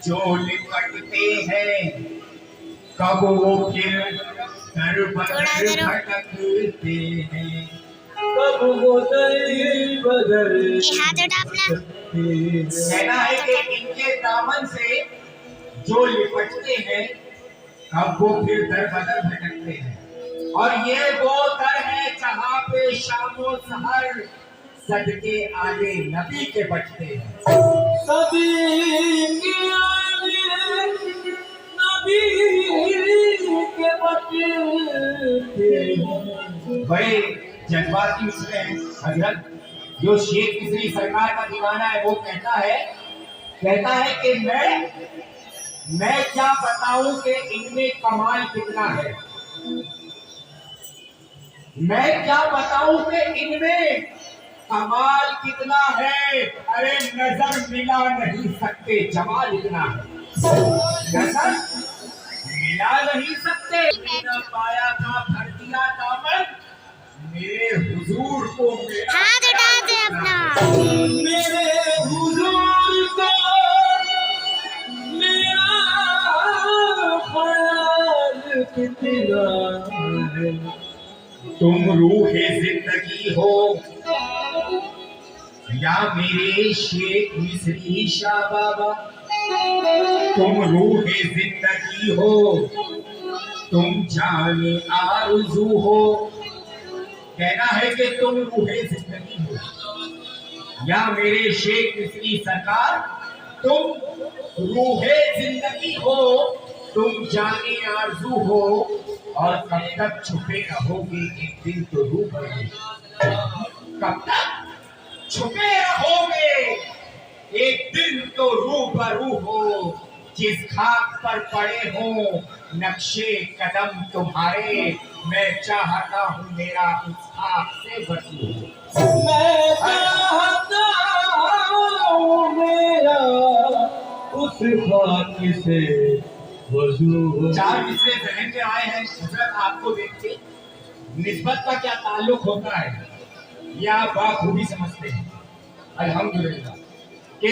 जो लिपटते हैं कब वो फिर दर बदर भटकते हैं, कब वो दर बदर कहना है कि इनके दामन से जो लिपटते हैं कब वो फिर दर बदर भटकते हैं। और ये वो दर है जहाँ पे शामो सहर सदके आले नबी के बचते हैं। सदी के आले नबी के बचते हैं। बड़े जज्बाती उसमें हैं हजरत। जो शेख मिस्री सरकार का दीवाना है वो कहता है कि मैं क्या बताऊं कि इनमें कमाल कितना है, मैं क्या बताऊं कि इनमें कमाल कितना है। अरे नजर मिला नहीं सकते जमाल इतना है, नजर मिला नहीं सकते। मेरा पाया था भर दिया दामन, मेरे हुजूर को मेरा हाथ उठा दे अपना। मेरे हुजूर को मेरा ख्याल कितना है। तुम रूहे जिंदगी हो या मेरे शेख मिस्री शाह बाबा, तुम रूहे जिंदगी हो, तुम जाने आरज़ू हो। कहना है कि तुम रूहे जिंदगी हो या मेरे शेख मिस्री सरकार, तुम रूहे जिंदगी हो, तुम जाने आरज़ू हो। और कब तक छुपे रहोगे, एक दिन तो रूबरू। कब तक छुपे रहोगे, एक दिन तो रूबरू हो। जिस खाक पर पड़े हो नक्शे कदम तुम्हारे, मैं चाहता हूँ मेरा उस खाक से वजू हो। मैं चाहता हूँ मेरा उस खाक से वजू हो। चार मिसरे जहन में आए हैं हजरत। आपको देख के निस्बत का क्या ताल्लुक होता है ये आप बाखूबी समझते हैं अल्हम्दुलिल्लाह। कि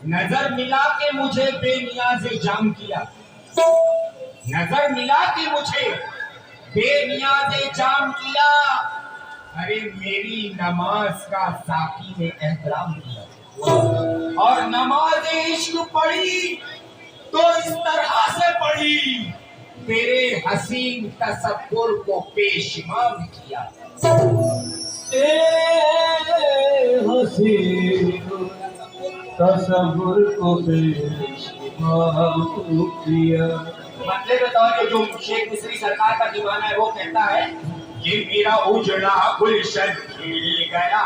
नजर मिला के मुझे बेनियाज़े जाम किया, नजर मिला के मुझे बेनियाज़े जाम किया। अरे मेरी नमाज का साकी ने एहतराम किया और नमाज इश्क पढ़ी तो इस तरह से पढ़ी, तेरे हसीन तसव्वुर को पेशमाम किया। हसीन तसव्वुर को पेशमाम किया। मतलब बताओ कि जो शेख मिस्री सरकार का दीवाना है वो कहता है कि मेरा उजड़ा गुलशन खिल गया,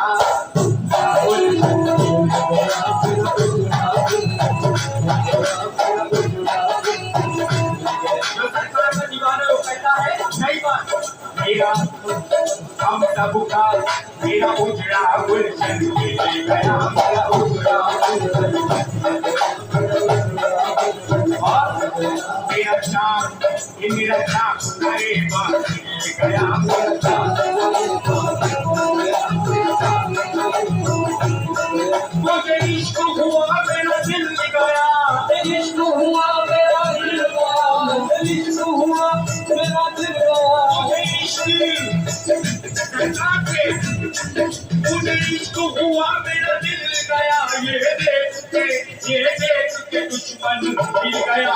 जो सरकार का दीवाना वो कहता है नहीं बात मेरा हम सबका मेरा उजड़ा गुलशन खिल गया, मेरा उजड़ा और मेरा चाँद ये मेरा चाँद अरे बात खिल गया, मेरा मुझे इश्क हुआ मेरा दिल गया, इश्क हुआ मेरा दिल गया, इश्क हुआ मेरा दिल गया। मुझे इश्क हुआ मेरा दिल गया, ये देख के दुश्मन मिल गया।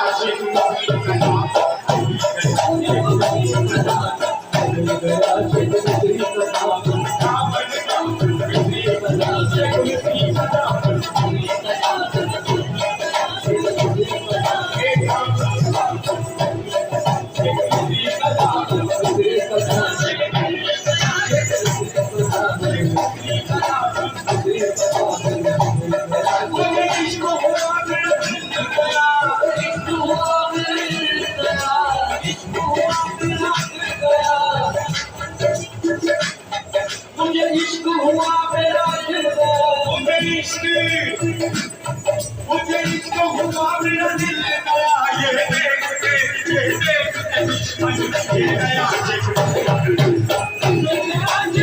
मुझे इश्क हुआ मेरा दिल गया, मुझे इश्क हुआ मेरा दिल गया, ये देख के दुश्मन मिल गया। मेरे आज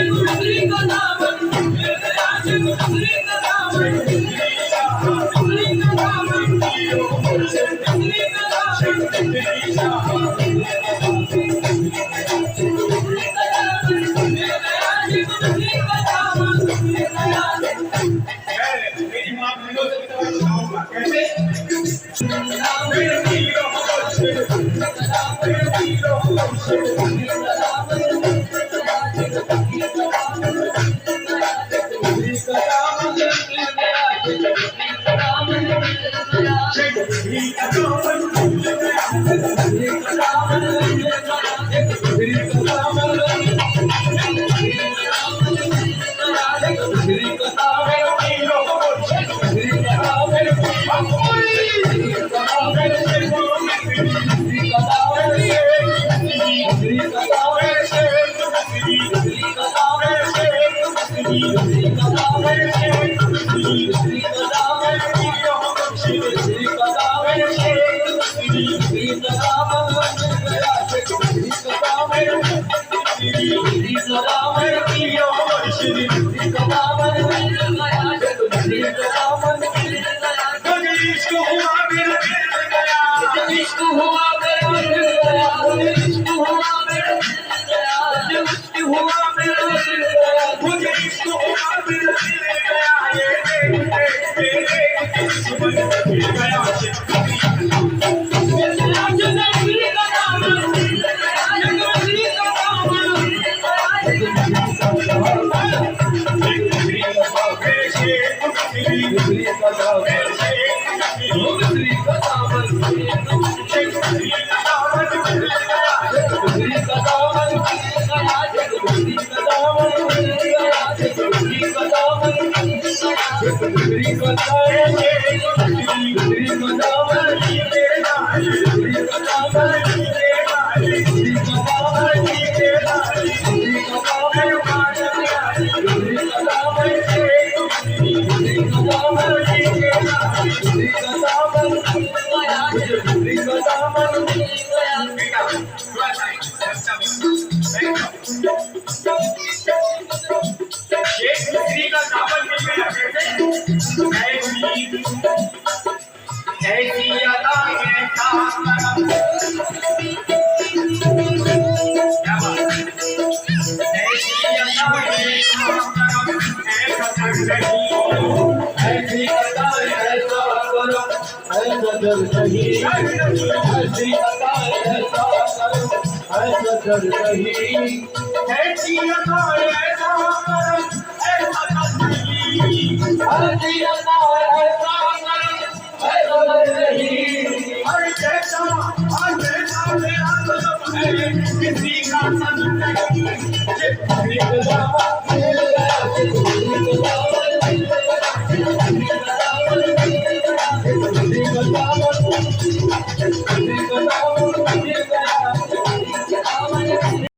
मेरी माँ विनोद की तरफ जाऊंगा कैसे ऐसी अदाएं सामने क्या बात ऐसी अदाएं सामने ऐसा कर रही ऐसी अदाएं ऐसा करो ऐसा कर रही ऐसी अदाएं ऐसा करो ऐसा कर रही ऐसी अदाएं ऐसा करो ऐसा कर रही ऐसी अदाएं ऐसा हर जैसा मेरा कदम है किसी का कदम नहीं